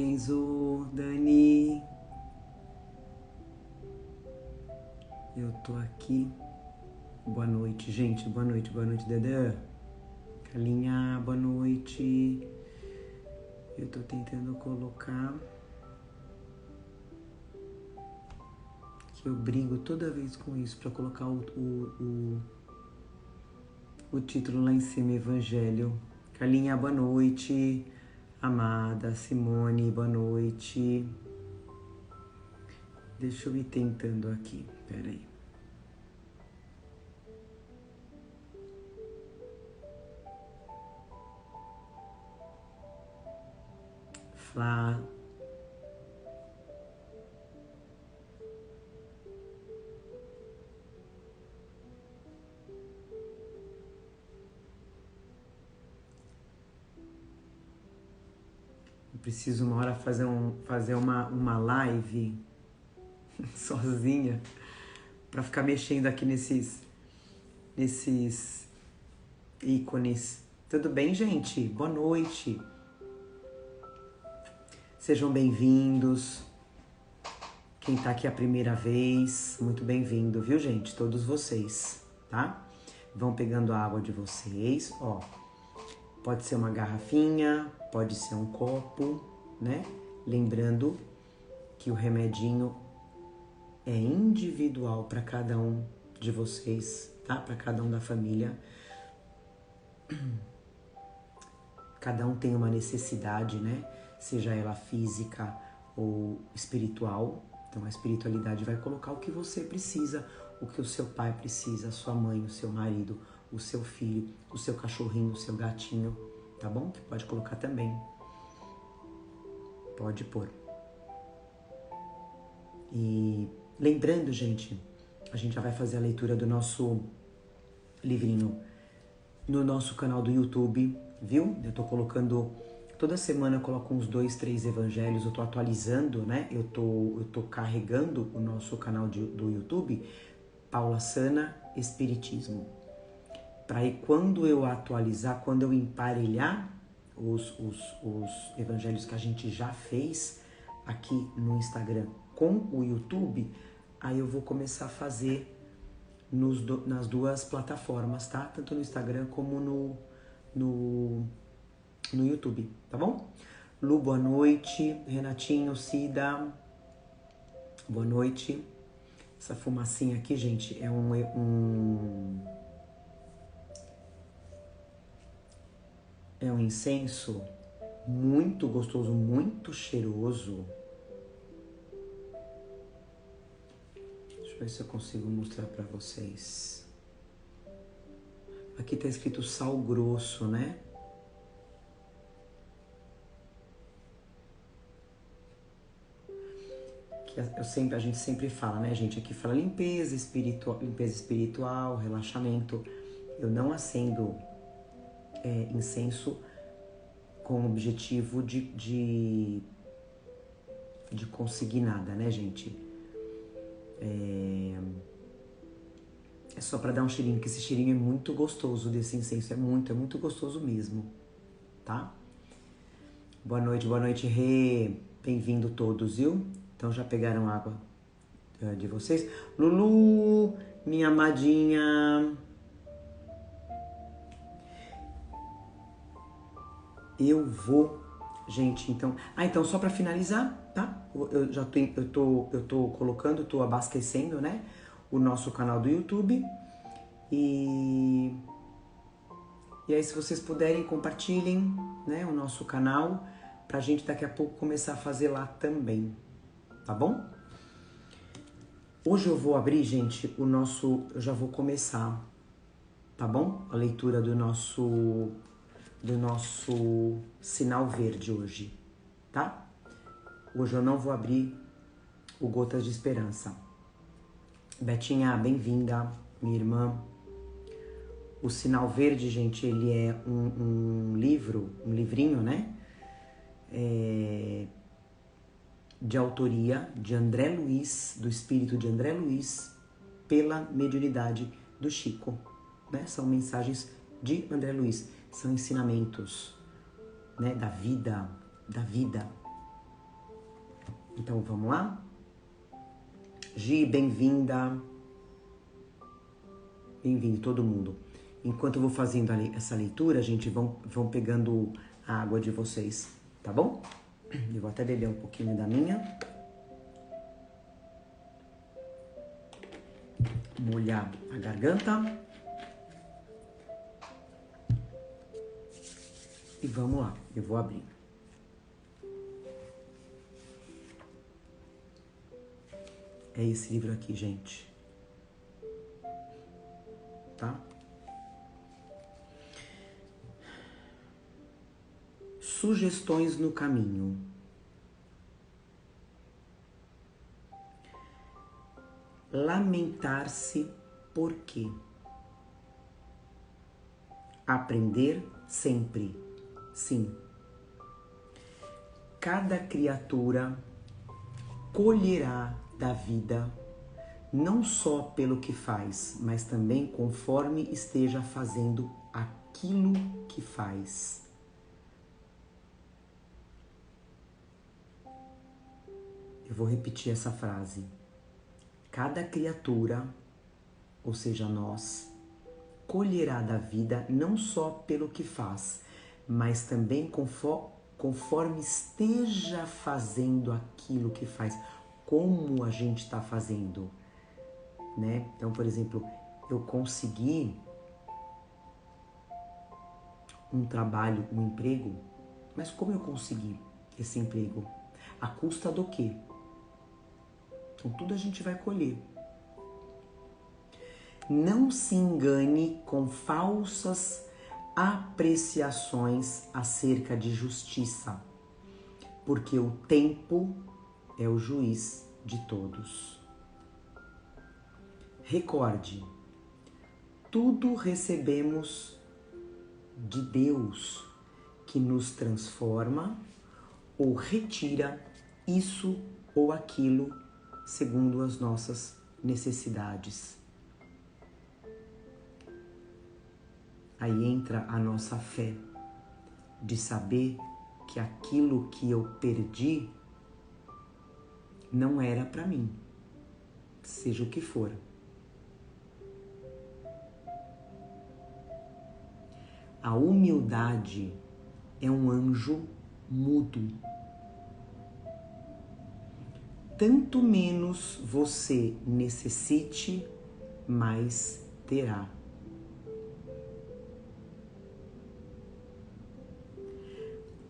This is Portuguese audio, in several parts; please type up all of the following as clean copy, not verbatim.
Enzo, Dani. Eu tô aqui. Boa noite, gente. Boa noite, Dedé. Calinha, boa noite. Eu tô tentando colocar. Que eu brigo toda vez com isso pra colocar o título lá em cima, Evangelho. Calinha, boa noite. Amada, Simone, boa noite. Deixa eu ir tentando aqui, peraí. Flá. Eu preciso uma hora fazer uma live sozinha pra ficar mexendo aqui nesses ícones. Tudo bem, gente? Boa noite. Sejam bem-vindos. Quem tá aqui a primeira vez, muito bem-vindo, viu, gente? Todos vocês, tá? Vão pegando a água de vocês, ó. Pode ser uma garrafinha, pode ser um copo, né? Lembrando que o remedinho é individual para cada um de vocês, tá? Para cada um da família. Cada um tem uma necessidade, né? Seja ela física ou espiritual. Então a espiritualidade vai colocar o que você precisa, o que o seu pai precisa, a sua mãe, o seu marido, o seu filho, o seu cachorrinho, o seu gatinho, tá bom? Que pode colocar também. Pode pôr. E lembrando, gente, a gente já vai fazer a leitura do nosso livrinho no nosso canal do YouTube, viu? Eu tô colocando, toda semana eu coloco uns 2, 3 evangelhos, eu tô atualizando, né? Eu tô carregando o nosso canal do YouTube, Paula Sana Espiritismo. Para aí quando eu atualizar, quando eu emparelhar os evangelhos que a gente já fez aqui no Instagram com o YouTube, aí eu vou começar a fazer nas duas plataformas, tá? Tanto no Instagram como no YouTube, tá bom? Lu, boa noite. Renatinho, Cida, boa noite. Essa fumacinha aqui, gente, é um incenso muito gostoso, muito cheiroso. Deixa eu ver se eu consigo mostrar pra vocês. Aqui tá escrito sal grosso, né? Que a gente sempre fala, né, gente? Aqui fala limpeza espiritual, relaxamento. Eu não acendo incenso com o objetivo de conseguir nada, né, gente? É só pra dar um cheirinho, que esse cheirinho é muito gostoso desse incenso, é muito gostoso mesmo, tá? Boa noite, Rê. Bem-vindo todos, viu? Então já pegaram água de vocês? Lulu, minha amadinha. Eu vou, gente, então... então só pra finalizar, tá? Eu tô colocando, tô abastecendo, né? O nosso canal do YouTube. E aí, se vocês puderem, compartilhem, né? O nosso canal, pra gente daqui a pouco começar a fazer lá também, tá bom? Hoje eu vou abrir, gente, eu já vou começar, tá bom? A leitura do nosso sinal verde hoje, tá? Hoje eu não vou abrir o Gotas de Esperança. Betinha, bem-vinda, minha irmã. O sinal verde, gente, ele é um livrinho, né? De autoria de André Luiz, do espírito de André Luiz, pela mediunidade do Chico, né? São mensagens de André Luiz, são ensinamentos, né? Da vida. Então vamos lá? Gi, bem-vinda. Bem-vindo todo mundo. Enquanto eu vou fazendo essa leitura, gente, vão pegando a água de vocês, tá bom? Eu vou até beber um pouquinho da minha. Molhar a garganta. E vamos lá, eu vou abrir. É esse livro aqui, gente. Tá? Sugestões no caminho. Lamentar-se por quê? Aprender sempre. Sim. Cada criatura colherá da vida não só pelo que faz, mas também conforme esteja fazendo aquilo que faz. Eu vou repetir essa frase. Cada criatura, ou seja, nós, colherá da vida não só pelo que faz, mas também conforme esteja fazendo aquilo que faz, como a gente está fazendo, né? Então, por exemplo, eu consegui um trabalho, um emprego, mas como eu consegui esse emprego? À custa do quê? Então, tudo a gente vai colher. Não se engane com falsas apreciações acerca de justiça, porque o tempo é o juiz de todos. Recorde, tudo recebemos de Deus, que nos transforma ou retira isso ou aquilo segundo as nossas necessidades. Aí entra a nossa fé de saber que aquilo que eu perdi não era para mim, seja o que for. A humildade é um anjo mudo. Tanto menos você necessite, mais terá.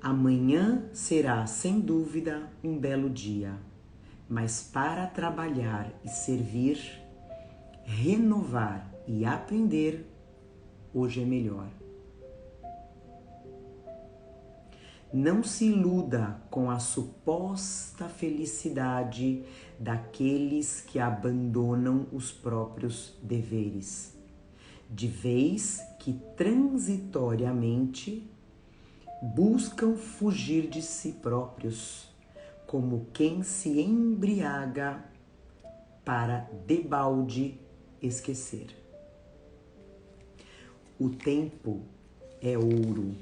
Amanhã será, sem dúvida, um belo dia, mas para trabalhar e servir, renovar e aprender, hoje é melhor. Não se iluda com a suposta felicidade daqueles que abandonam os próprios deveres, de vez que transitoriamente buscam fugir de si próprios, como quem se embriaga para debalde esquecer. O tempo é ouro,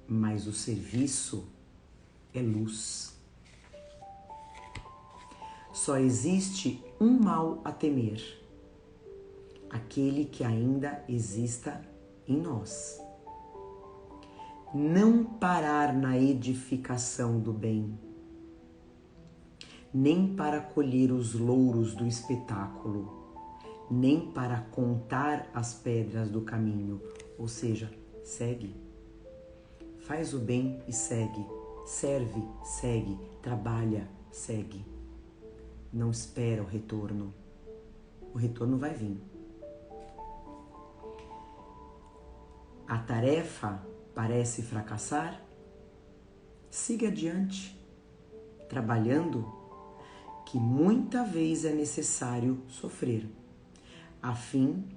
mas o serviço é luz. Só existe um mal a temer, aquele que ainda exista em nós. Não parar na edificação do bem, nem para colher os louros do espetáculo, nem para contar as pedras do caminho, ou seja, segue. Faz o bem e segue, serve, segue, trabalha, segue. Não espera o retorno vai vir. A tarefa parece fracassar? Siga adiante, trabalhando, que muita vez é necessário sofrer, a fim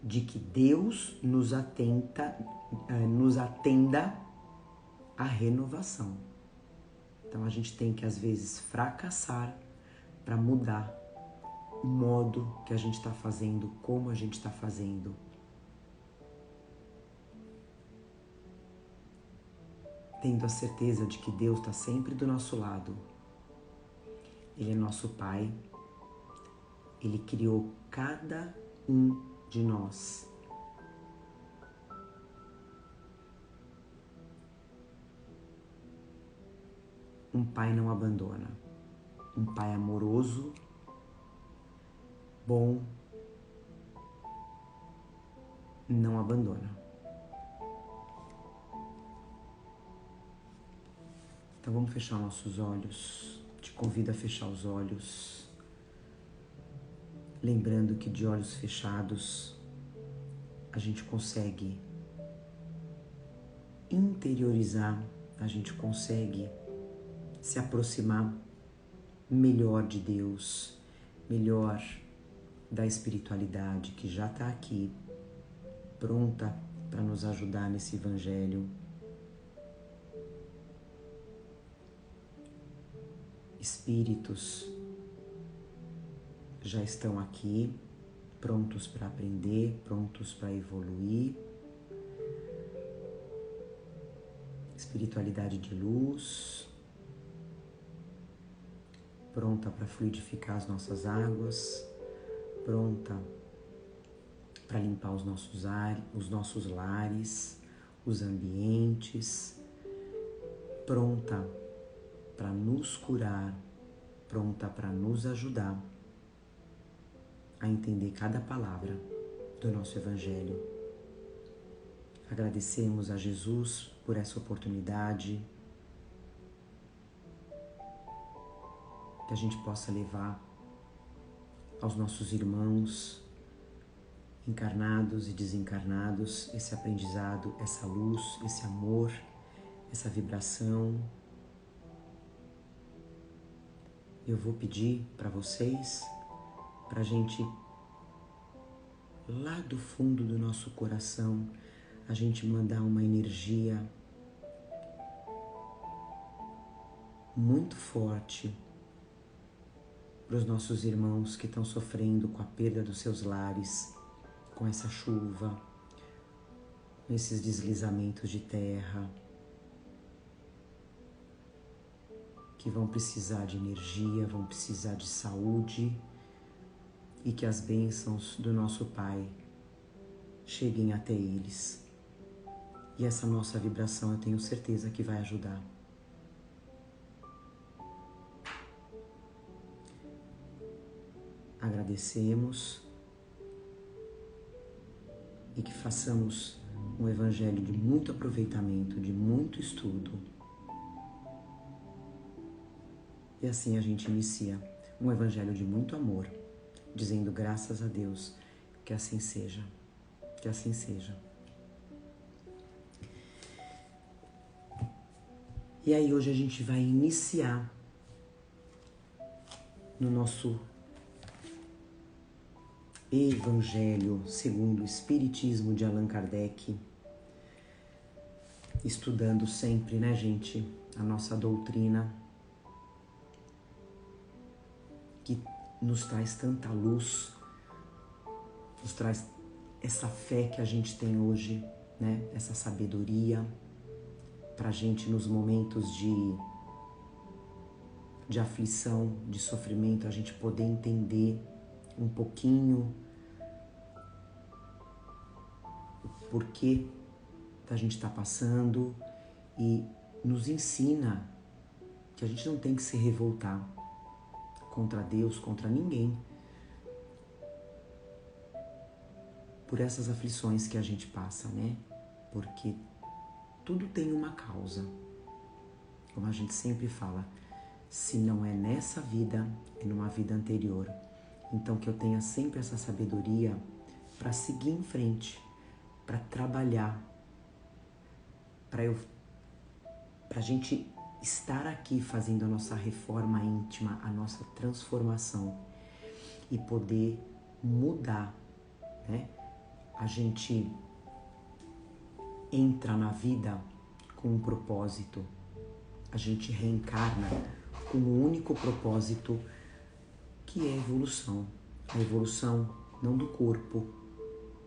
de que Deus nos atenda à renovação. Então a gente tem que às vezes fracassar para mudar o modo que a gente está fazendo, como a gente está fazendo. tendo a certeza de que Deus está sempre do nosso lado. Ele é nosso Pai. Ele criou cada um de nós. Um pai não abandona. Um pai amoroso, bom, não abandona. Então vamos fechar nossos olhos. Te convido a fechar os olhos. Lembrando que de olhos fechados a gente consegue interiorizar, a gente consegue se aproximar melhor de Deus, melhor da espiritualidade que já está aqui, pronta para nos ajudar nesse evangelho. Espíritos já estão aqui, prontos para aprender, prontos para evoluir. Espiritualidade de luz, pronta para fluidificar as nossas águas, pronta para limpar os nossos lares, os ambientes, pronta para nos curar, pronta para nos ajudar a entender cada palavra do nosso Evangelho. Agradecemos a Jesus por essa oportunidade, que a gente possa levar aos nossos irmãos encarnados e desencarnados esse aprendizado, essa luz, esse amor, essa vibração. Eu vou pedir para vocês, para a gente, lá do fundo do nosso coração, a gente mandar uma energia muito forte para os nossos irmãos que estão sofrendo com a perda dos seus lares, com essa chuva, com esses deslizamentos de terra, que vão precisar de energia, vão precisar de saúde, e que as bênçãos do nosso Pai cheguem até eles. E essa nossa vibração eu tenho certeza que vai ajudar. Agradecemos e que façamos um evangelho de muito aproveitamento, de muito estudo. E assim a gente inicia um evangelho de muito amor, dizendo graças a Deus, que assim seja, que assim seja. E aí hoje a gente vai iniciar no nosso Evangelho segundo o Espiritismo de Allan Kardec, estudando sempre, né, gente, a nossa doutrina, que nos traz tanta luz, nos traz essa fé que a gente tem hoje, né, essa sabedoria, pra gente nos momentos de aflição, de sofrimento, a gente poder entender um pouquinho o porquê da gente estar passando, e nos ensina que a gente não tem que se revoltar contra Deus, contra ninguém, por essas aflições que a gente passa, né? Porque tudo tem uma causa. Como a gente sempre fala, se não é nessa vida, é numa vida anterior. Então que eu tenha sempre essa sabedoria para seguir em frente, para trabalhar, para a gente estar aqui fazendo a nossa reforma íntima, a nossa transformação e poder mudar, né? A gente entra na vida com um propósito, a gente reencarna com um único propósito, que é a evolução não do corpo,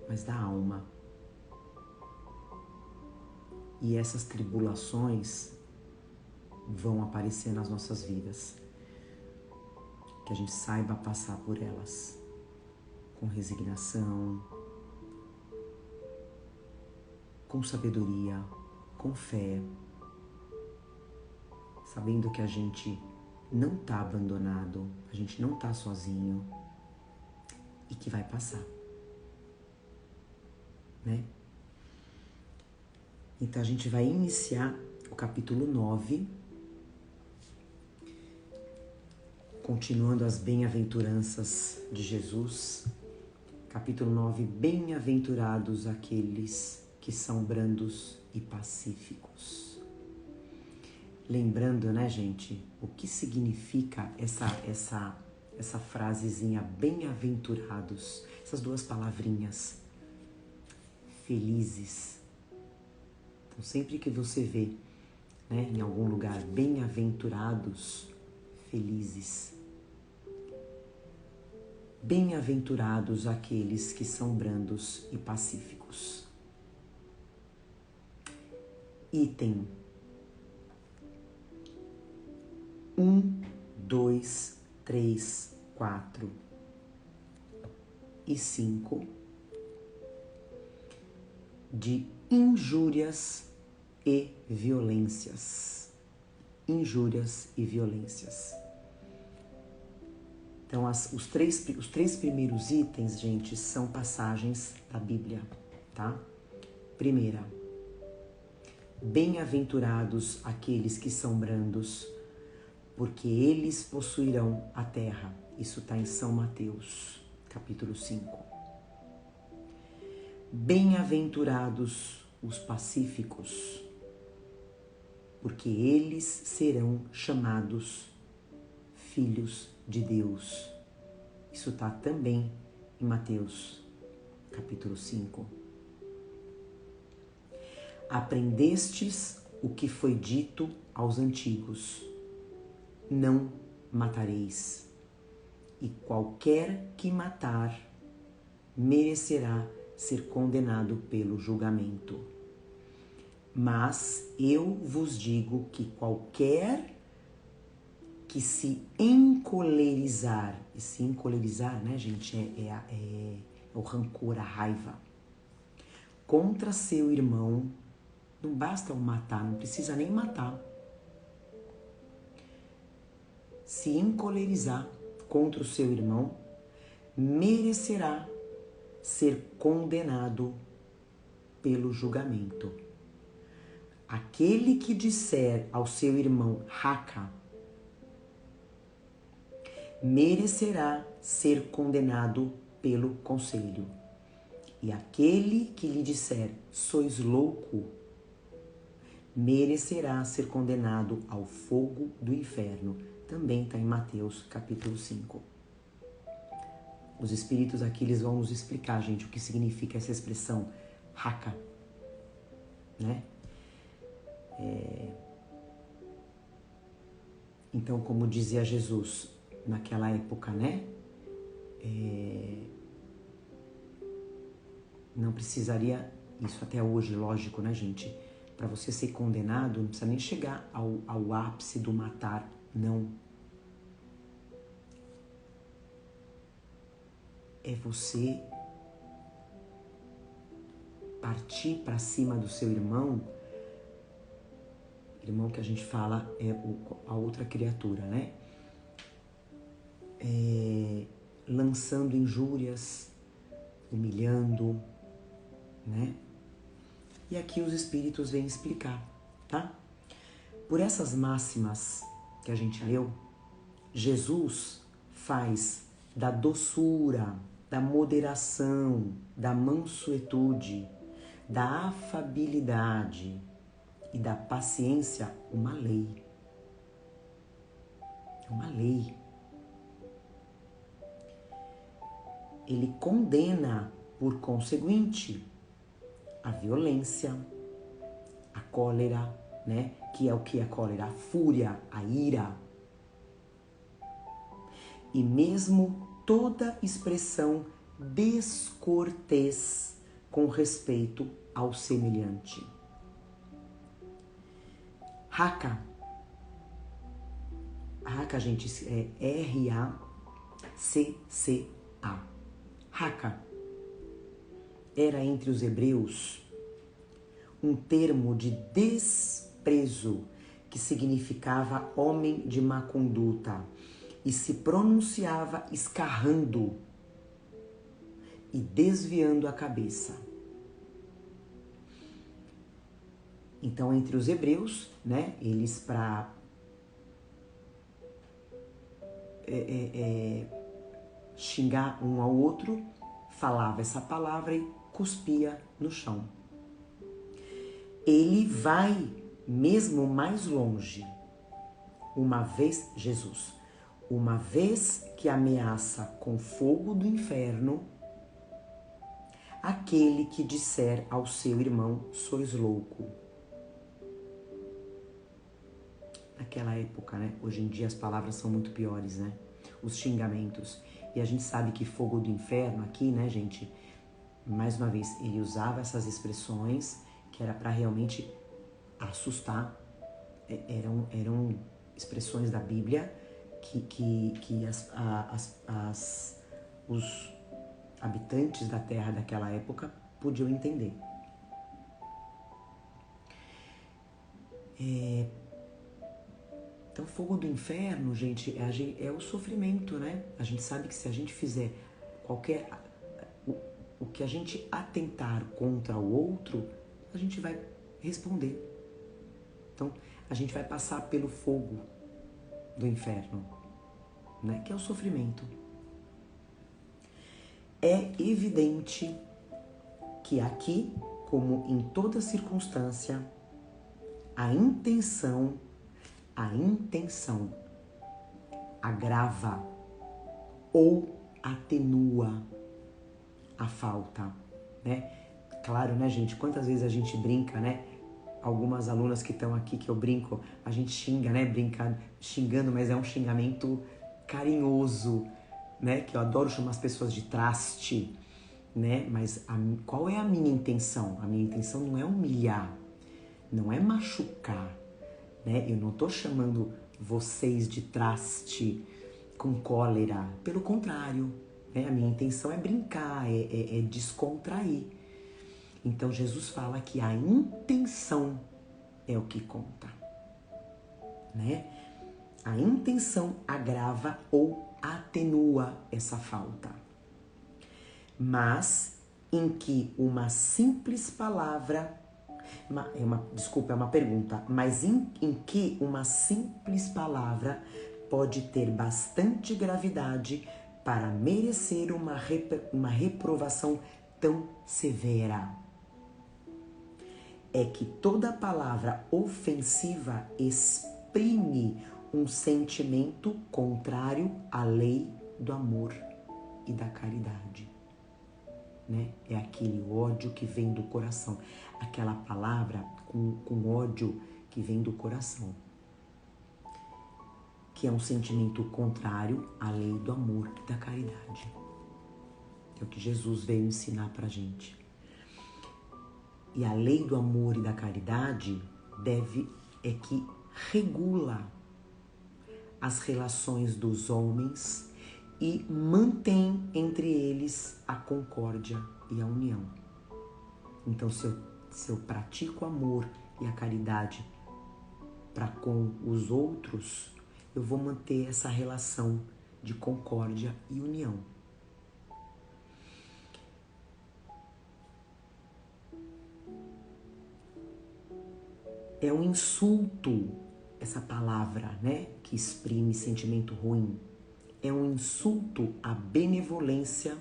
mas da alma. E essas tribulações vão aparecer nas nossas vidas. Que a gente saiba passar por elas com resignação, com sabedoria, com fé, sabendo que a gente não está abandonado, a gente não está sozinho e que vai passar, né? Então a gente vai iniciar o capítulo 9, continuando as bem-aventuranças de Jesus. Capítulo 9, bem-aventurados aqueles que são brandos e pacíficos. Lembrando, né, gente, o que significa essa frasezinha, bem-aventurados, essas duas palavrinhas, felizes. Então, sempre que você vê, né, em algum lugar, bem-aventurados, felizes. Bem-aventurados aqueles que são brandos e pacíficos. Item 1, 2, 3, 4 e 5 de injúrias e violências. Injúrias e violências. Então, os três primeiros itens, gente, são passagens da Bíblia, tá? Primeira, bem-aventurados aqueles que são brandos, porque eles possuirão a terra. Isso está em São Mateus, capítulo 5. Bem-aventurados os pacíficos, porque eles serão chamados filhos de Deus. Isso está também em Mateus, capítulo 5. Aprendestes o que foi dito aos antigos: não matareis, e qualquer que matar merecerá ser condenado pelo julgamento. Mas eu vos digo que qualquer que se encolerizar, e se encolerizar, né, gente, é o rancor, a raiva, contra seu irmão, não basta o matar, não precisa nem matar. Se encolerizar contra o seu irmão, merecerá ser condenado pelo julgamento. Aquele que disser ao seu irmão raca, merecerá ser condenado pelo conselho. E aquele que lhe disser sois louco, merecerá ser condenado ao fogo do inferno. Também está em Mateus, capítulo 5. Os espíritos aqui, eles vão nos explicar, gente, o que significa essa expressão raca, né? Então, como dizia Jesus naquela época, né? Não precisaria, isso até hoje, lógico, né, gente? Para você ser condenado, não precisa nem chegar ao ápice do matar, não. É você partir para cima do seu irmão que a gente fala é a outra criatura, né? Lançando injúrias, humilhando, né? E aqui os espíritos vêm explicar, tá? Por essas máximas que a gente leu, Jesus faz da doçura, da moderação, da mansuetude, da afabilidade e da paciência uma lei. Uma lei. Ele condena, por conseguinte, a violência, a cólera, né? Que é o que é a cólera? A fúria, a ira. E mesmo toda expressão descortês com respeito ao semelhante. Raka. Raka, gente, é R-A-C-C-A. Raka era entre os hebreus um termo de desprezo que significava homem de má conduta e se pronunciava escarrando e desviando a cabeça. Então, entre os hebreus, né, eles para xingar um ao outro, falava essa palavra e cuspia no chão. Ele vai mesmo mais longe. Jesus, uma vez que ameaça com fogo do inferno aquele que disser ao seu irmão, sois louco. Naquela época, né? Hoje em dia as palavras são muito piores, né? Os xingamentos. E a gente sabe que fogo do inferno aqui, né, gente? Mais uma vez, ele usava essas expressões que era para realmente assustar. Eram expressões da Bíblia que os habitantes da terra daquela época podiam entender. Então, fogo do inferno, gente, é o sofrimento, né? A gente sabe que se a gente fizer o que a gente atentar contra o outro, a gente vai responder. Então, a gente vai passar pelo fogo do inferno, né? Que é o sofrimento. É evidente que aqui, como em toda circunstância, a intenção agrava ou atenua a falta, né? Claro, né, gente? Quantas vezes a gente brinca, né? Algumas alunas que estão aqui que eu brinco, a gente xinga, né? Brinca, xingando, mas é um xingamento carinhoso, né? Que eu adoro chamar as pessoas de traste, né? Mas qual é a minha intenção? A minha intenção não é humilhar, não é machucar, né? Eu não estou chamando vocês de traste com cólera. Pelo contrário, né? A minha intenção é brincar, é descontrair. Então, Jesus fala que a intenção é o que conta, né? A intenção agrava ou atenua essa falta. Mas em que uma simples palavra... é uma pergunta. Mas em que uma simples palavra pode ter bastante gravidade para merecer uma reprovação tão severa? É que toda palavra ofensiva exprime um sentimento contrário à lei do amor e da caridade, né? É aquele ódio que vem do coração, aquela palavra com ódio que vem do coração, que é um sentimento contrário à lei do amor e da caridade. É o que Jesus veio ensinar pra gente. E a lei do amor e da caridade é que regula as relações dos homens e mantém entre eles a concórdia e a união. Então, se eu pratico amor e a caridade para com os outros, eu vou manter essa relação de concórdia e união. É um insulto essa palavra, né, que exprime sentimento ruim. É um insulto à benevolência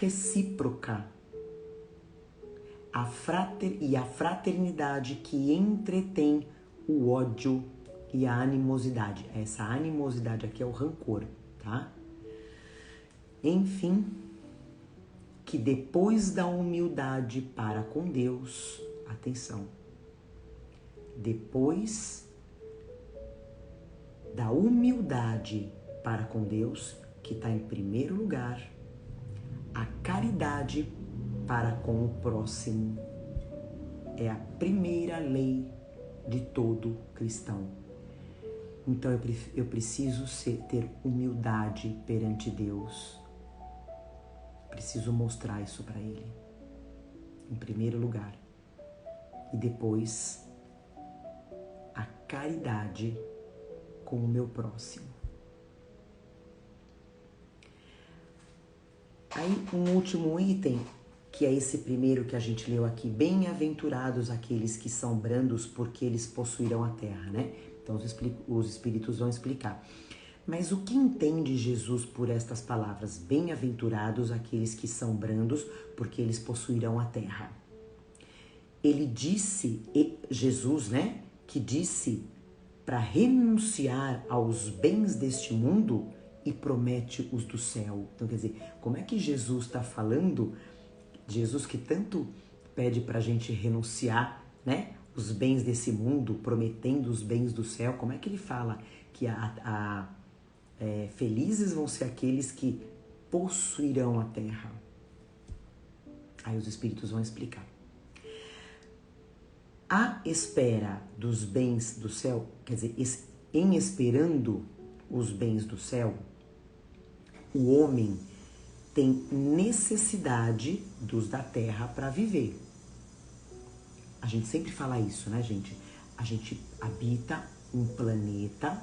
recíproca e à fraternidade que entretém o ódio e a animosidade. Essa animosidade aqui é o rancor, tá? Enfim, que depois da humildade para com Deus, atenção, depois da humildade para com Deus, que está em primeiro lugar, a caridade para com o próximo é a primeira lei de todo cristão. Então eu preciso ter humildade perante Deus. Preciso mostrar isso para Ele, em primeiro lugar. E depois, a caridade com o meu próximo. Aí, um último item, que é esse primeiro que a gente leu aqui. Bem-aventurados aqueles que são brandos, porque eles possuirão a terra, né? Então, os espíritos vão explicar. Mas o que entende Jesus por estas palavras? Bem-aventurados aqueles que são brandos, porque eles possuirão a terra. Ele disse, Jesus, né, que disse para renunciar aos bens deste mundo e promete os do céu. Então, quer dizer, como é que Jesus está falando? Jesus que tanto pede para a gente renunciar, né, os bens desse mundo, prometendo os bens do céu. Como é que ele fala que felizes vão ser aqueles que possuirão a terra? Aí os espíritos vão explicar. À espera dos bens do céu, quer dizer, em esperando os bens do céu, o homem tem necessidade dos da terra para viver. A gente sempre fala isso, né, gente? A gente habita um planeta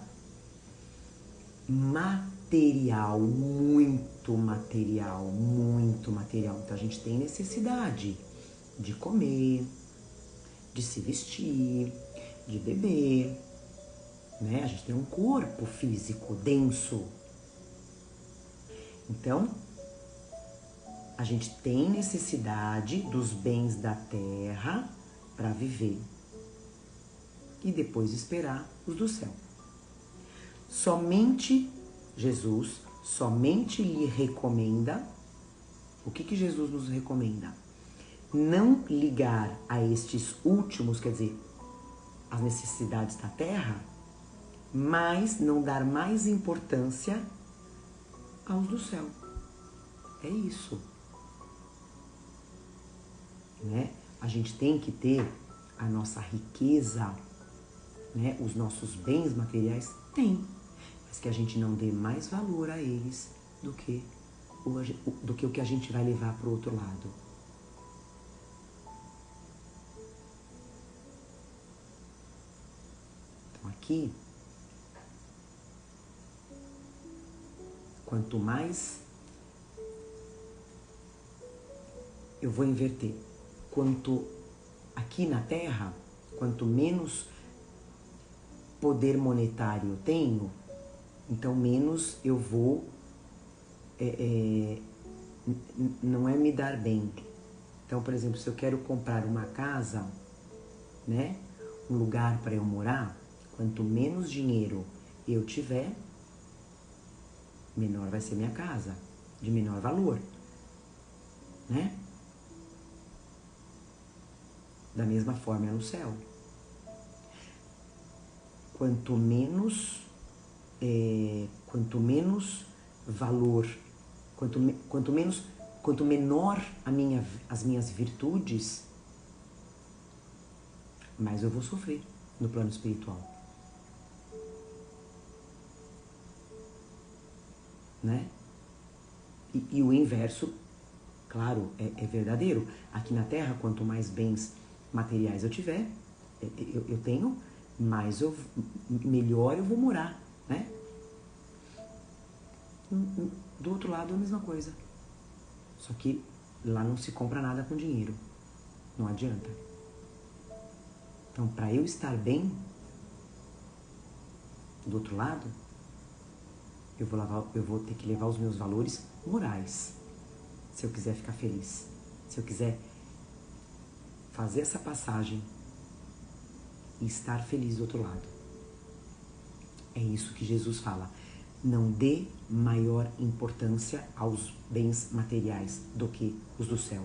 material, muito material, muito material. Então a gente tem necessidade de comer, de se vestir, de beber, né? A gente tem um corpo físico denso. Então, a gente tem necessidade dos bens da terra para viver e depois esperar os do céu. Somente Jesus, somente lhe recomenda, o que Jesus nos recomenda? Não ligar a estes últimos, quer dizer, as necessidades da terra, mas não dar mais importância aos do céu. É isso. Né? A gente tem que ter a nossa riqueza, né? Os nossos bens materiais, tem, mas que a gente não dê mais valor a eles do que o que a gente vai levar para o outro lado. Então aqui, quanto mais eu vou inverter, quanto aqui na Terra, quanto menos poder monetário eu tenho, então menos eu vou, não é me dar bem. Então, por exemplo, se eu quero comprar uma casa, né, um lugar para eu morar, quanto menos dinheiro eu tiver, menor vai ser minha casa, de menor valor, né? Da mesma forma é no céu. Quanto menos valor, quanto menor as minhas virtudes, mais eu vou sofrer no plano espiritual. Né? E o inverso, claro, é verdadeiro. Aqui na Terra, quanto mais bens materiais eu tiver, eu tenho, melhor eu vou morar, né? Do outro lado é a mesma coisa. Só que lá não se compra nada com dinheiro. Não adianta. Então, para eu estar bem, do outro lado, eu vou ter que levar os meus valores morais. Se eu quiser ficar feliz. Se eu quiser fazer essa passagem e estar feliz do outro lado. É isso que Jesus fala. Não dê maior importância aos bens materiais do que os do céu.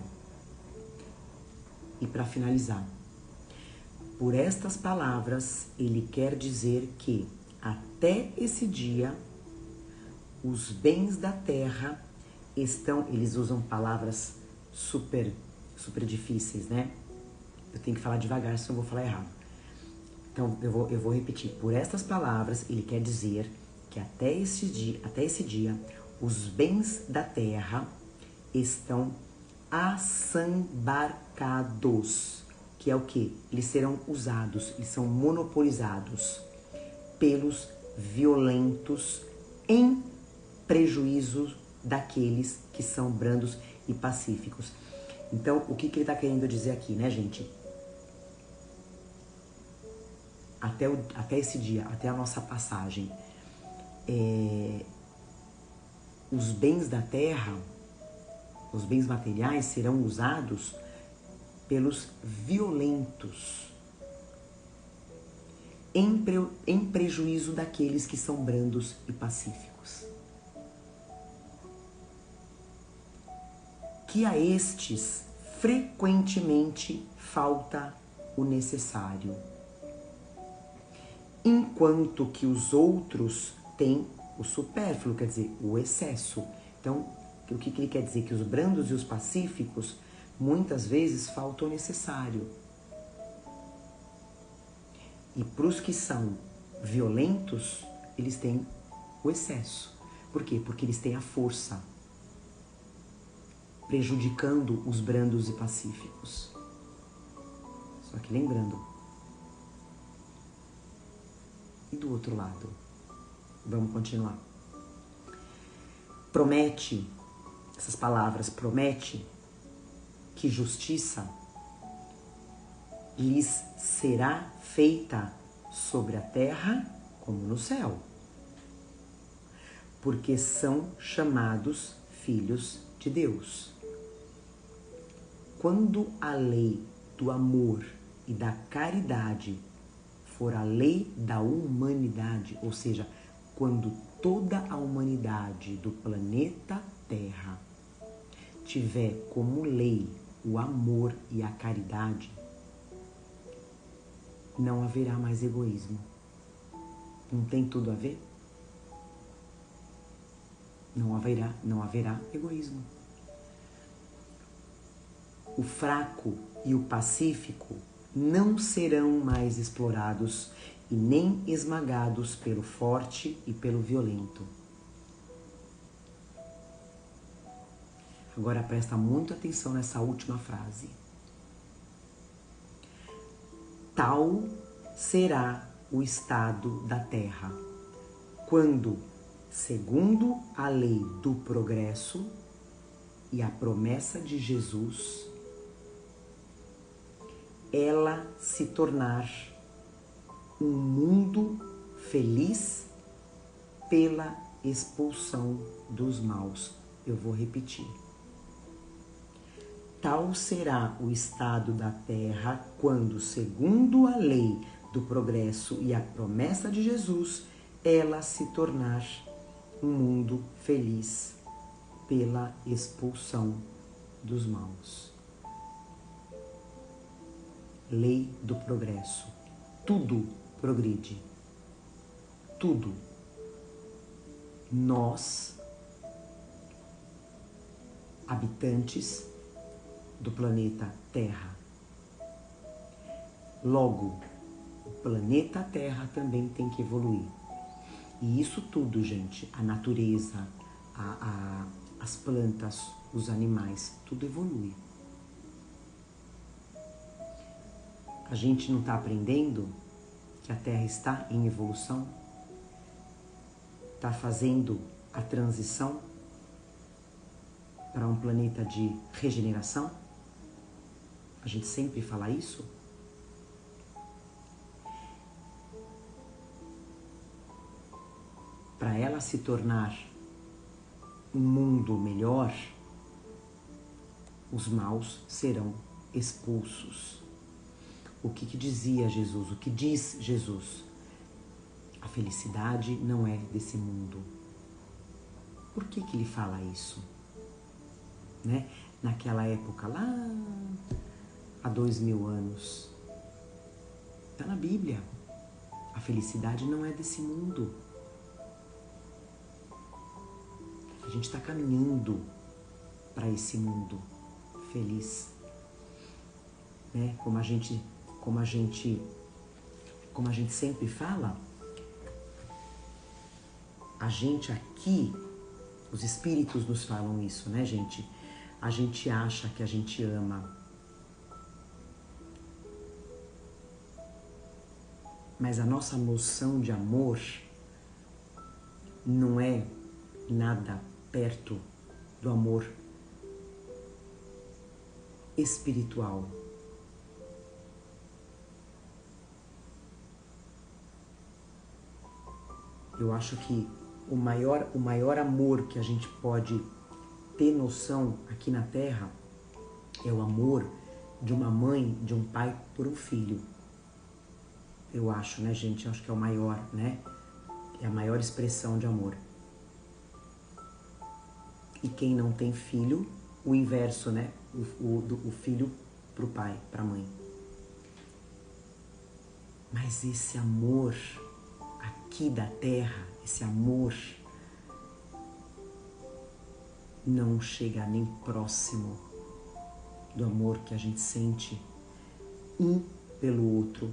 E para finalizar, por estas palavras, ele quer dizer que até esse dia, os bens da terra eles usam palavras super difíceis, né? Eu tenho que falar devagar, senão eu vou falar errado. Então, eu vou repetir. Por estas palavras, ele quer dizer que até esse dia, os bens da terra estão assambarcados. Que é o quê? Eles serão usados, eles são monopolizados pelos violentos em prejuízo daqueles que são brandos e pacíficos. Então, o que ele está querendo dizer aqui, né, gente? Até esse dia, até a nossa passagem, os bens da terra, os bens materiais serão usados pelos violentos, em prejuízo daqueles que são brandos e pacíficos. Que a estes frequentemente falta o necessário, enquanto que os outros têm o supérfluo, quer dizer, o excesso. Então, o que ele quer dizer? Que os brandos e os pacíficos muitas vezes faltam o necessário. E para os que são violentos, eles têm o excesso. Por quê? Porque eles têm a força, prejudicando os brandos e pacíficos. Só que lembrando, e do outro lado? Vamos continuar. Promete, essas palavras, promete que justiça lhes será feita sobre a terra como no céu, porque são chamados filhos de Deus. Quando a lei do amor e da caridade for a lei da humanidade, ou seja, quando toda a humanidade do planeta Terra tiver como lei o amor e a caridade, não haverá mais egoísmo. Não tem tudo a ver? Não haverá egoísmo. O fraco e o pacífico não serão mais explorados e nem esmagados pelo forte e pelo violento. Agora presta muito atenção nessa última frase. Tal será o estado da terra, quando, segundo a lei do progresso e a promessa de Jesus, ela se tornar um mundo feliz pela expulsão dos maus. Eu vou repetir. Tal será o estado da terra quando, segundo a lei do progresso e a promessa de Jesus, ela se tornar um mundo feliz pela expulsão dos maus. Lei do progresso. Tudo progride. Tudo. Nós, habitantes do planeta Terra. Logo, o planeta Terra também tem que evoluir. E isso tudo, gente, a natureza, as plantas, os animais, tudo evolui. A gente não está aprendendo que a Terra está em evolução? Está fazendo a transição para um planeta de regeneração? A gente sempre fala isso? Para ela se tornar um mundo melhor, os maus serão expulsos. O que dizia Jesus? O que diz Jesus? A felicidade não é desse mundo. Por que ele fala isso? Né? Naquela época, lá há 2000 anos, está na Bíblia. A felicidade não é desse mundo. A gente está caminhando para esse mundo feliz, né? Como a gente como a gente sempre fala, a gente aqui, os espíritos nos falam isso, né, gente? A gente acha que a gente ama, mas a nossa noção de amor não é nada perto do amor espiritual. Eu acho que o maior amor que a gente pode ter noção aqui na Terra é o amor de uma mãe, de um pai por um filho. Eu acho, né, gente? Eu acho que é o maior, né? É a maior expressão de amor. E quem não tem filho, o inverso, né? O filho pro pai, pra mãe. Mas esse amor aqui da Terra, esse amor não chega nem próximo do amor que a gente sente um pelo outro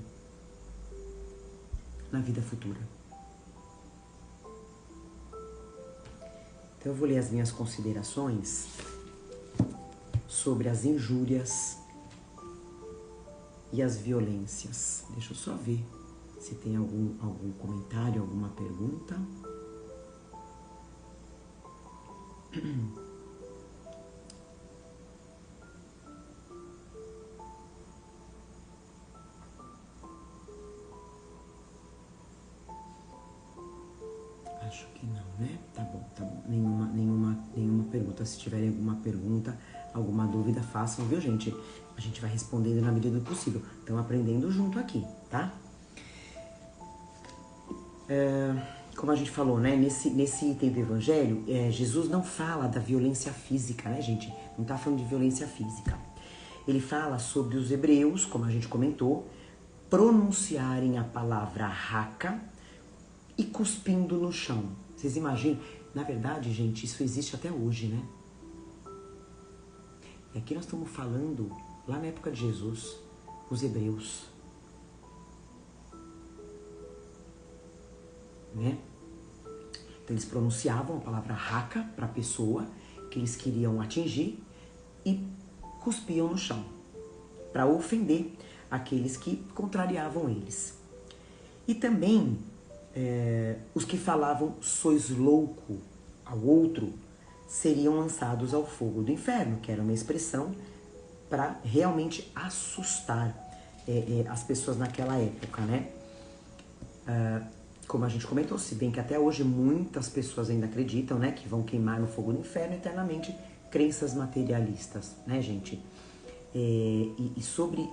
na vida futura. Então eu vou ler as minhas considerações sobre as injúrias e as violências. Deixa eu só ver se tem algum comentário, alguma pergunta. Acho que não, né? Tá bom. Nenhuma pergunta. Se tiverem alguma pergunta, alguma dúvida, façam, viu, gente? A gente vai respondendo na medida do possível. Estamos aprendendo junto aqui, tá? Como a gente falou, né? Nesse item do Evangelho, Jesus não fala da violência física, né, gente? Não tá falando de violência física. Ele fala sobre os hebreus, como a gente comentou, pronunciarem a palavra raca e cuspindo no chão. Vocês imaginam? Na verdade, gente, isso existe até hoje, né? E aqui nós estamos falando, lá na época de Jesus, os hebreus. Né? Então eles pronunciavam a palavra raca para a pessoa que eles queriam atingir e cuspiam no chão, para ofender aqueles que contrariavam eles. E também os que falavam sois louco ao outro seriam lançados ao fogo do inferno, que era uma expressão para realmente assustar as pessoas naquela época, né? Como a gente comentou, se bem que até hoje muitas pessoas ainda acreditam, né, que vão queimar no fogo do inferno eternamente, crenças materialistas, né, gente? E sobre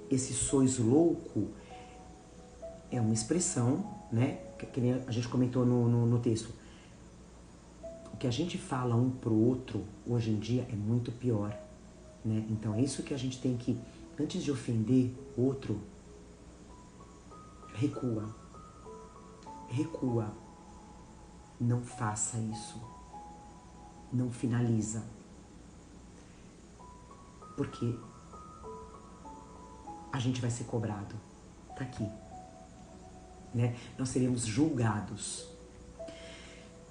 esse sois louco, é uma expressão, né, que nem a gente comentou no texto. O que a gente fala um pro outro, hoje em dia, é muito pior, né? Então é isso que a gente tem que, antes de ofender o outro, recua, não faça isso, não finaliza, porque a gente vai ser cobrado, tá aqui, né? Nós seremos julgados.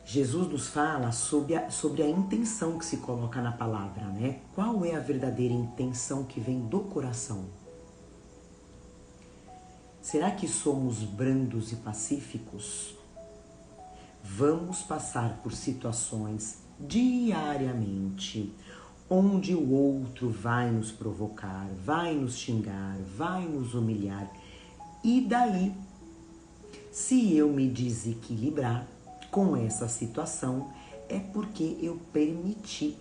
Jesus nos fala sobre a intenção que se coloca na palavra, né? Qual é a verdadeira intenção que vem do coração? Será que somos brandos e pacíficos? Vamos passar por situações diariamente onde o outro vai nos provocar, vai nos xingar, vai nos humilhar. E daí, se eu me desequilibrar com essa situação, é porque eu permiti,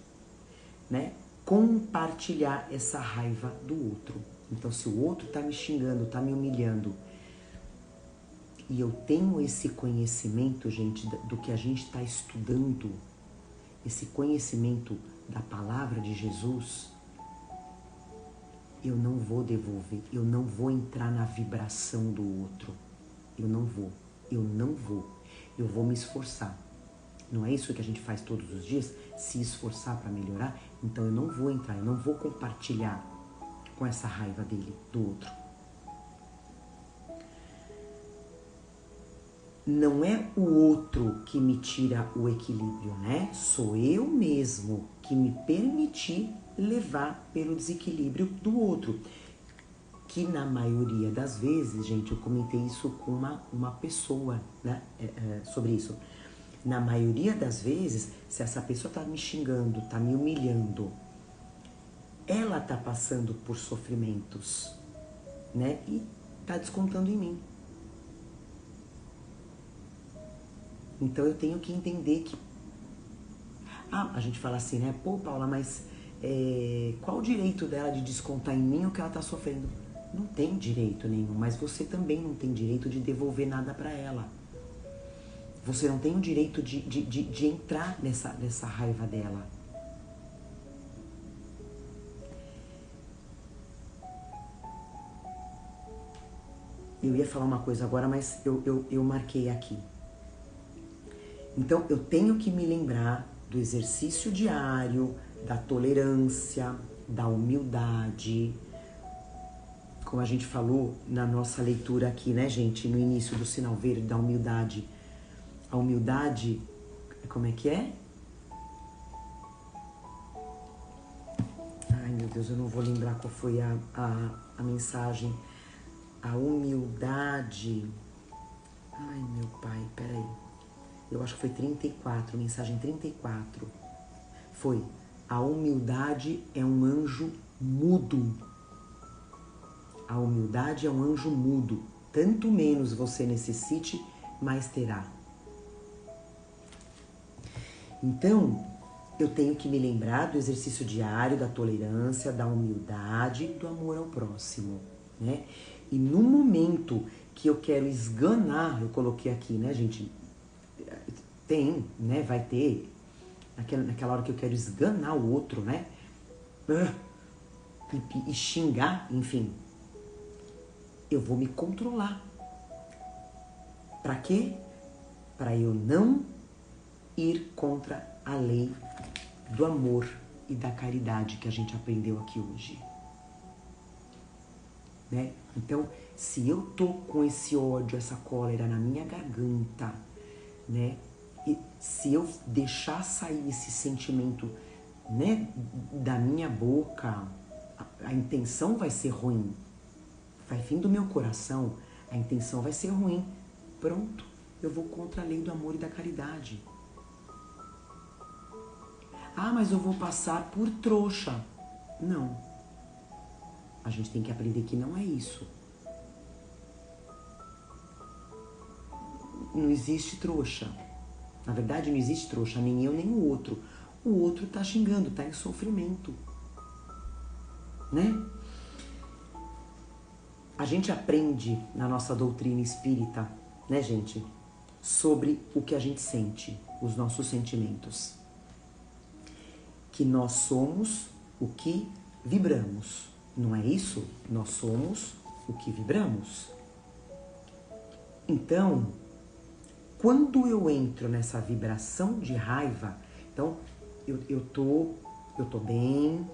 né, compartilhar essa raiva do outro. Então, se o outro tá me xingando, tá me humilhando, e eu tenho esse conhecimento, gente, do que a gente está estudando, esse conhecimento da palavra de Jesus, eu não vou devolver, eu não vou entrar na vibração do outro. Eu não vou. Eu vou me esforçar. Não é isso que a gente faz todos os dias? Se esforçar para melhorar? Então eu não vou entrar, eu não vou compartilhar com essa raiva dele, do outro. não é o outro que me tira o equilíbrio, né? Sou eu mesmo que me permiti levar pelo desequilíbrio do outro. Que na maioria das vezes, gente, eu comentei isso com uma pessoa, né, sobre isso. Na maioria das vezes, se essa pessoa tá me xingando, tá me humilhando, ela tá passando por sofrimentos, né, e tá descontando em mim. Então eu tenho que entender que... a gente fala assim, né, pô, Paula, mas qual o direito dela de descontar em mim o que ela tá sofrendo? Não tem direito nenhum, mas você também não tem direito de devolver nada para ela. Você não tem o direito de entrar nessa raiva dela. Eu ia falar uma coisa agora, mas eu marquei aqui. Então, eu tenho que me lembrar do exercício diário, da tolerância, da humildade. Como a gente falou na nossa leitura aqui, né, gente? No início do sinal verde, da humildade. A humildade, como é que é? Ai, meu Deus, eu não vou lembrar qual foi a mensagem. A humildade... Ai, meu pai, peraí. Eu acho que foi 34, mensagem 34. Foi: a humildade é um anjo mudo. A humildade é um anjo mudo. Tanto menos você necessite, mais terá. Então, eu tenho que me lembrar do exercício diário, da tolerância, da humildade, do amor ao próximo, né? E no momento que eu quero esganar, eu coloquei aqui, né, gente? Tem, né? Vai ter naquela hora que eu quero esganar o outro, né? E xingar, enfim. Eu vou me controlar. Para quê? Para eu não ir contra a lei do amor e da caridade que a gente aprendeu aqui hoje. Né? Então, se eu tô com esse ódio, essa cólera na minha garganta, né? E se eu deixar sair esse sentimento, né, da minha boca, a intenção vai ser ruim. Vai vir do meu coração, a intenção vai ser ruim. Pronto, eu vou contra a lei do amor e da caridade. Mas eu vou passar por trouxa. Não. A gente tem que aprender que não é isso. Não existe trouxa. Na verdade, não existe trouxa, nem eu, nem o outro. O outro tá xingando, tá em sofrimento. Né? A gente aprende na nossa doutrina espírita, né, gente? Sobre o que a gente sente, os nossos sentimentos. Que nós somos o que vibramos. Não é isso? Nós somos o que vibramos. Então, quando eu entro nessa vibração de raiva, então eu tô bem,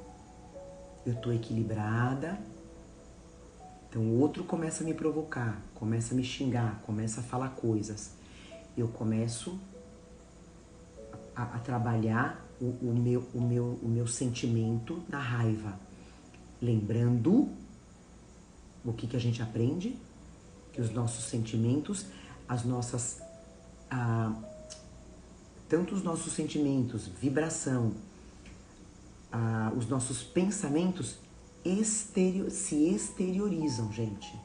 eu tô equilibrada, então o outro começa a me provocar, começa a me xingar, começa a falar coisas. Eu começo a trabalhar o meu sentimento na raiva. Lembrando o que a gente aprende, que os nossos sentimentos, as nossas... tanto os nossos sentimentos, vibração, os nossos pensamentos se exteriorizam, gente.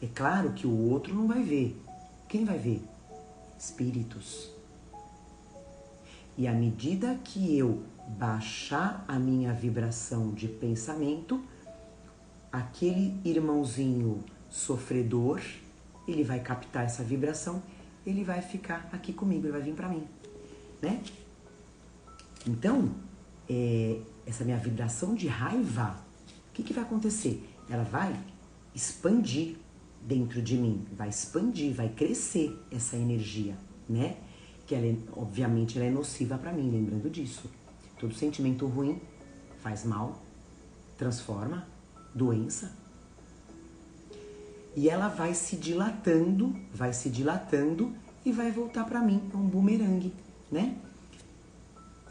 É claro que o outro não vai ver. Quem vai ver? Espíritos. E à medida que eu baixar a minha vibração de pensamento, aquele irmãozinho sofredor, ele vai captar essa vibração, ele vai ficar aqui comigo, ele vai vir para mim, né? Então, essa minha vibração de raiva, o que vai acontecer? Ela vai expandir dentro de mim, vai expandir, vai crescer essa energia, né? Que ela obviamente ela é nociva para mim, lembrando disso. Todo sentimento ruim faz mal, transforma, doença. E ela vai se dilatando e vai voltar para mim, é um bumerangue, né?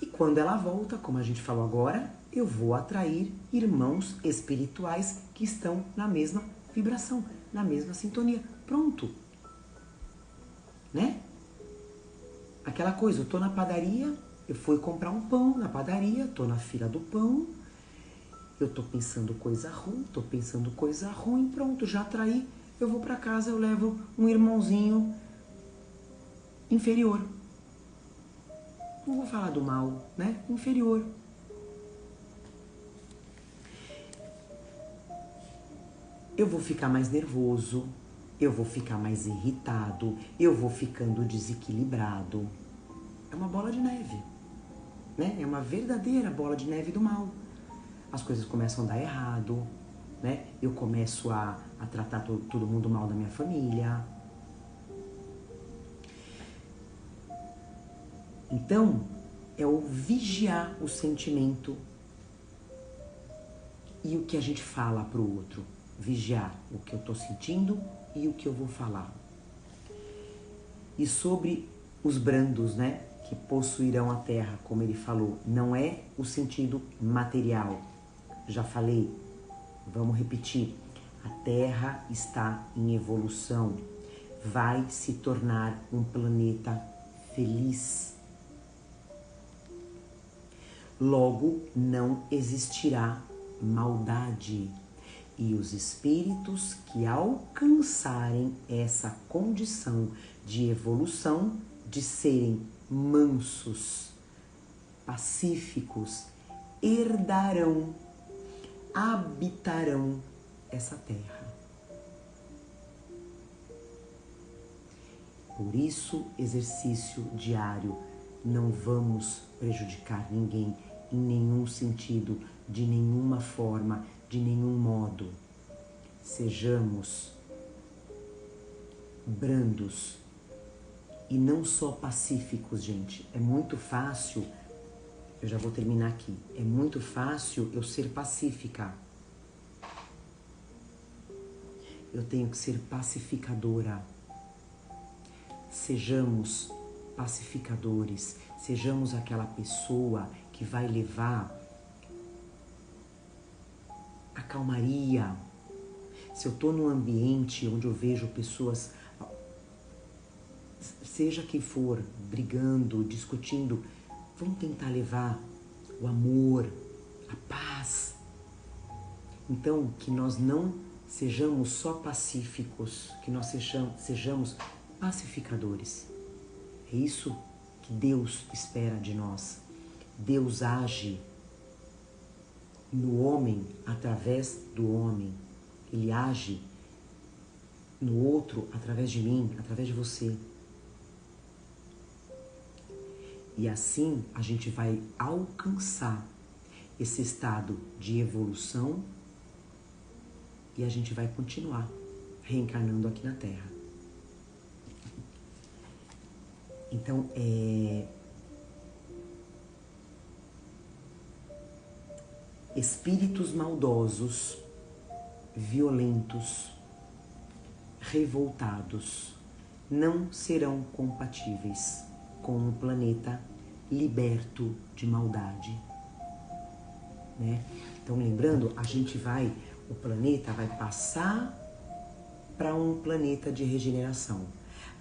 E quando ela volta, como a gente falou agora, eu vou atrair irmãos espirituais que estão na mesma vibração, na mesma sintonia. Pronto. Né? Aquela coisa, eu tô na padaria, eu fui comprar um pão na padaria, tô na fila do pão, eu tô pensando coisa ruim, pronto, já atraí, eu vou para casa, eu levo um irmãozinho inferior. Não vou falar do mal, né? Inferior. Eu vou ficar mais nervoso, eu vou ficar mais irritado, eu vou ficando desequilibrado. É uma bola de neve, né? É uma verdadeira bola de neve do mal. As coisas começam a dar errado, né? Eu começo a tratar todo mundo mal da minha família. Então, é o vigiar o sentimento e o que a gente fala para o outro. Vigiar o que eu estou sentindo e o que eu vou falar. E sobre os brandos, né, que possuirão a terra, como ele falou, não é o sentido material. Já falei, vamos repetir. A terra está em evolução, vai se tornar um planeta feliz. Logo, não existirá maldade. E os espíritos que alcançarem essa condição de evolução, de serem mansos, pacíficos, herdarão, habitarão essa terra. Por isso, exercício diário. Não vamos prejudicar ninguém em nenhum sentido, de nenhuma forma, de nenhum modo. Sejamos brandos e não só pacíficos, gente. É muito fácil, eu já vou terminar aqui, é muito fácil eu ser pacífica. Eu tenho que ser pacificadora. Sejamos pacificadores, sejamos aquela pessoa que vai levar a calmaria. Se eu estou num ambiente onde eu vejo pessoas, seja quem for, brigando, discutindo, vamos tentar levar o amor, a paz. Então, que nós não sejamos só pacíficos, que nós sejamos pacificadores. É isso que Deus espera de nós. Deus age no homem através do homem. Ele age no outro através de mim, através de você. E assim a gente vai alcançar esse estado de evolução e a gente vai continuar reencarnando aqui na Terra. Então, espíritos maldosos, violentos, revoltados, não serão compatíveis com um planeta liberto de maldade, né? Então, lembrando, o planeta vai passar para um planeta de regeneração.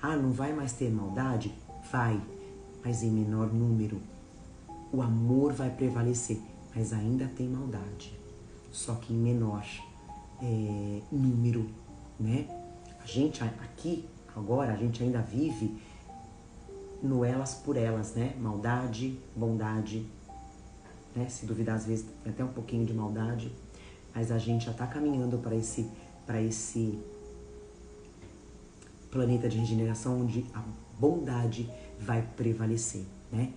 Ah, não vai mais ter maldade? Vai, mas em menor número. O amor vai prevalecer, mas ainda tem maldade, só que em menor número, né? A gente aqui, agora, a gente ainda vive no elas por elas, né? Maldade, bondade, né? Se duvidar, às vezes tem até um pouquinho de maldade, mas a gente já está caminhando para esse planeta de regeneração onde a bondade vai prevalecer, né?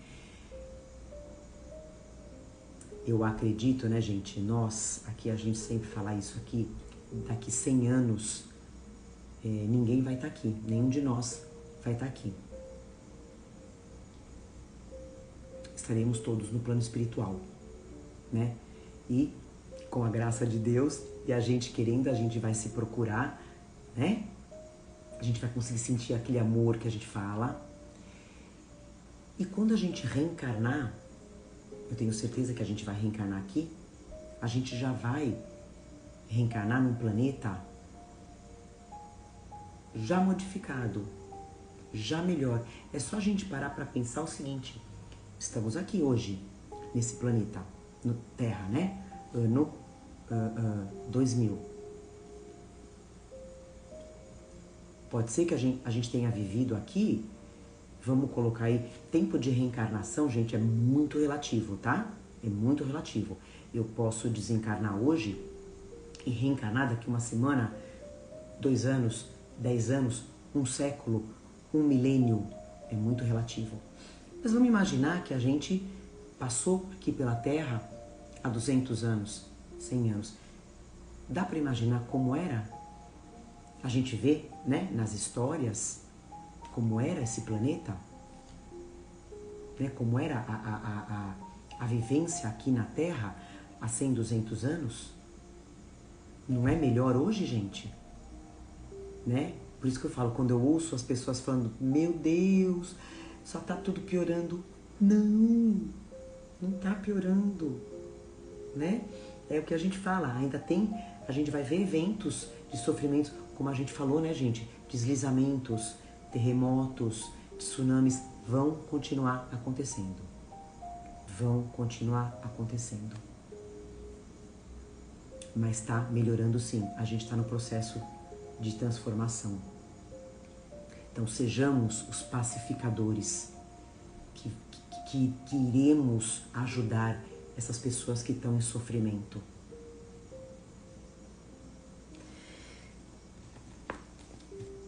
Eu acredito, né, gente, nós, aqui a gente sempre fala isso aqui, daqui 100 anos, ninguém vai estar aqui, nenhum de nós vai estar aqui. Estaremos todos no plano espiritual, né? E com a graça de Deus e a gente querendo, a gente vai se procurar, né? A gente vai conseguir sentir aquele amor que a gente fala. E quando a gente reencarnar, eu tenho certeza que a gente vai reencarnar aqui, a gente já vai reencarnar num planeta já modificado, já melhor. É só a gente parar para pensar o seguinte: estamos aqui hoje, nesse planeta, no Terra, né? Ano 2000. Pode ser que a gente tenha vivido aqui, vamos colocar aí, tempo de reencarnação, gente, é muito relativo, tá? É muito relativo. Eu posso desencarnar hoje e reencarnar daqui uma semana, 2 anos, 10 anos, 1 século, 1 milênio. É muito relativo. Mas vamos imaginar que a gente passou aqui pela Terra há 200 anos, 100 anos. Dá para imaginar como era? A gente vê, né, nas histórias, como era esse planeta, né, como era a vivência aqui na Terra há 100, 200 anos. Não é melhor hoje, gente? Né? Por isso que eu falo, quando eu ouço as pessoas falando, meu Deus, só tá tudo piorando. Não, não tá piorando, né? É o que a gente fala, ainda tem, a gente vai ver eventos de sofrimentos, como a gente falou, né, gente? Deslizamentos, terremotos, tsunamis vão continuar acontecendo. Vão continuar acontecendo. Mas está melhorando sim, a gente está no processo de transformação. Então sejamos os pacificadores que iremos ajudar essas pessoas que estão em sofrimento.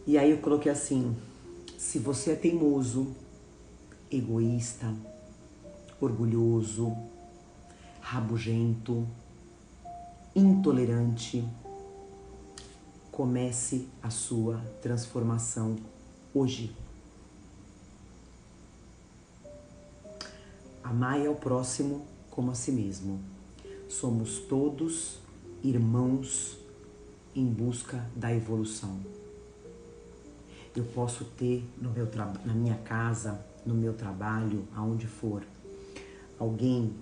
E aí eu coloquei assim: se você é teimoso, egoísta, orgulhoso, rabugento, intolerante, comece a sua transformação hoje. Amai ao próximo como a si mesmo. Somos todos irmãos em busca da evolução. Eu posso ter na minha casa, no meu trabalho, aonde for, alguém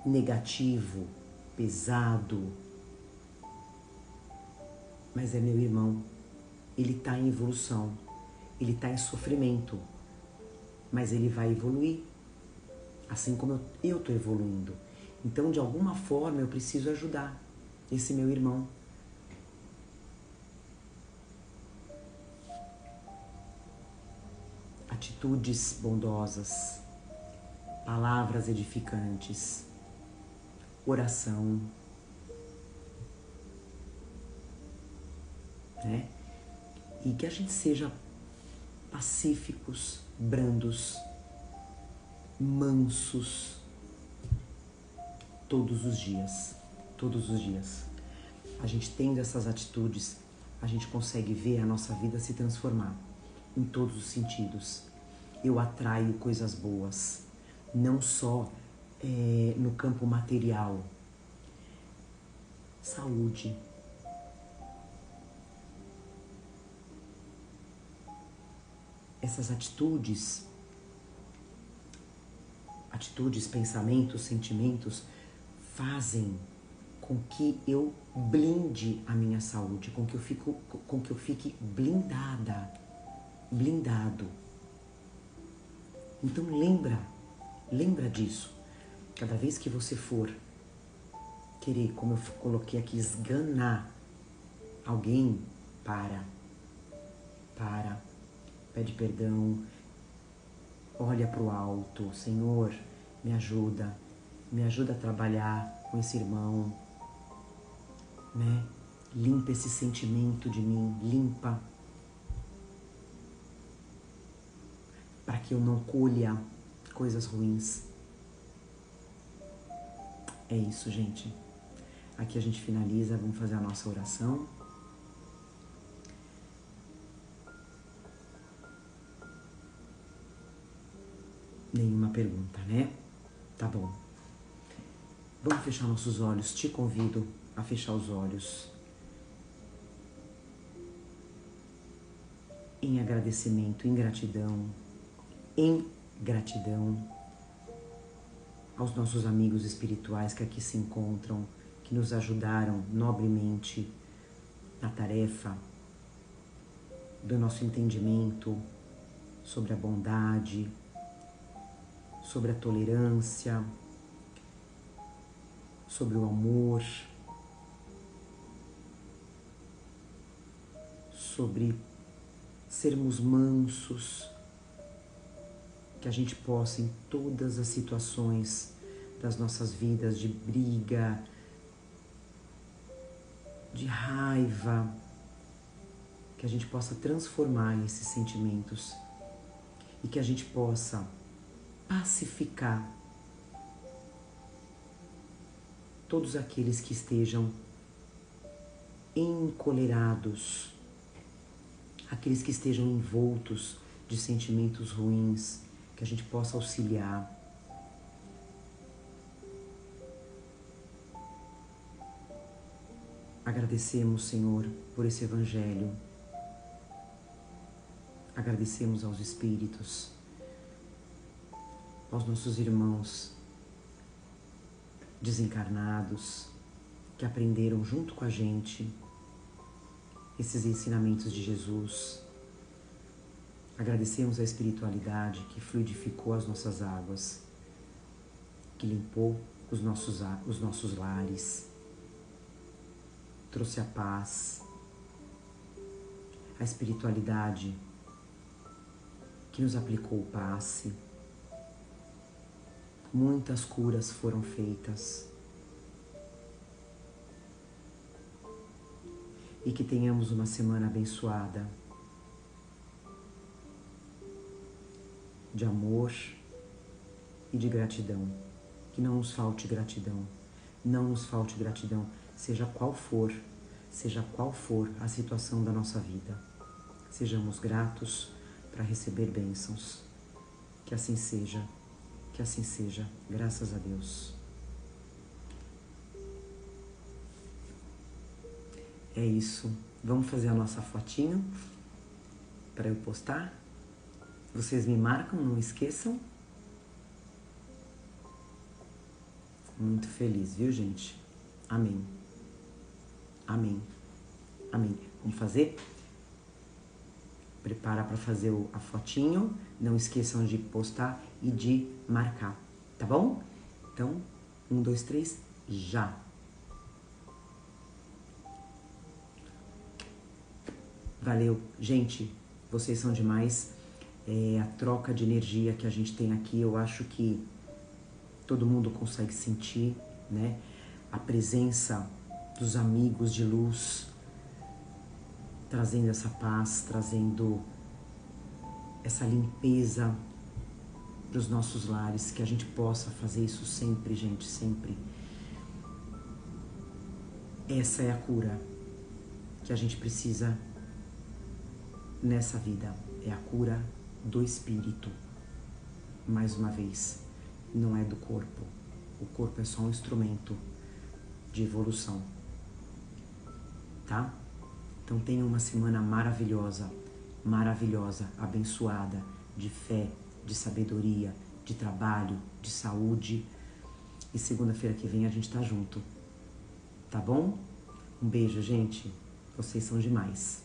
negativo, pesado, mas é meu irmão. Ele está em evolução, ele está em sofrimento, mas ele vai evoluir, assim como eu estou evoluindo. Então, de alguma forma, eu preciso ajudar esse meu irmão. Atitudes bondosas, palavras edificantes, oração, né? E que a gente seja pacíficos, brandos, mansos, todos os dias, todos os dias. A gente tendo essas atitudes, a gente consegue ver a nossa vida se transformar em todos os sentidos. Eu atraio coisas boas, não só no campo material. Saúde. Essas atitudes, pensamentos, sentimentos, fazem com que eu blinde a minha saúde, com que eu fique blindado. Então lembra disso. Cada vez que você for querer, como eu coloquei aqui, esganar alguém, pede perdão, olha para o alto, Senhor, me ajuda a trabalhar com esse irmão, né? Limpa esse sentimento de mim, limpa, para que eu não colha coisas ruins. É isso, gente. Aqui a gente finaliza, vamos fazer a nossa oração. Nenhuma pergunta, né? Tá bom. Vamos fechar nossos olhos. Te convido a fechar os olhos. em agradecimento, em gratidão aos nossos amigos espirituais que aqui se encontram, que nos ajudaram nobremente na tarefa do nosso entendimento sobre a bondade, sobre a tolerância, sobre o amor, sobre sermos mansos, que a gente possa em todas as situações das nossas vidas de briga, de raiva, que a gente possa transformar esses sentimentos e que a gente possa pacificar todos aqueles que estejam encolerados, aqueles que estejam envoltos de sentimentos ruins, que a gente possa auxiliar. Agradecemos, Senhor, por esse Evangelho. Agradecemos aos Espíritos, aos nossos irmãos desencarnados, que aprenderam junto com a gente esses ensinamentos de Jesus. Agradecemos a espiritualidade que fluidificou as nossas águas, que limpou os nossos lares, trouxe a paz. A espiritualidade que nos aplicou o passe. Muitas curas foram feitas. E que tenhamos uma semana abençoada de amor e de gratidão. Que não nos falte gratidão. Não nos falte gratidão, seja qual for a situação da nossa vida. Sejamos gratos para receber bênçãos. Que assim seja, graças a Deus. É isso. Vamos fazer a nossa fotinho para eu postar. Vocês me marcam, não esqueçam. Muito feliz, viu, gente? Amém. Amém. Amém. Vamos fazer? Prepara para fazer a fotinho. Não esqueçam de postar e de marcar, tá bom? Então, 1, 2, 3, já! Valeu, gente, vocês são demais. A troca de energia que a gente tem aqui, eu acho que todo mundo consegue sentir, né? A presença dos amigos de luz, trazendo essa paz, trazendo essa limpeza para os nossos lares, que a gente possa fazer isso sempre, gente, sempre. Essa é a cura que a gente precisa nessa vida, é a cura do espírito. Mais uma vez, não é do corpo. O corpo é só um instrumento de evolução, tá? Então tenha uma semana maravilhosa, abençoada, de fé, de sabedoria, de trabalho, de saúde. E segunda-feira que vem a gente tá junto, tá bom? Um beijo, gente. Vocês são demais.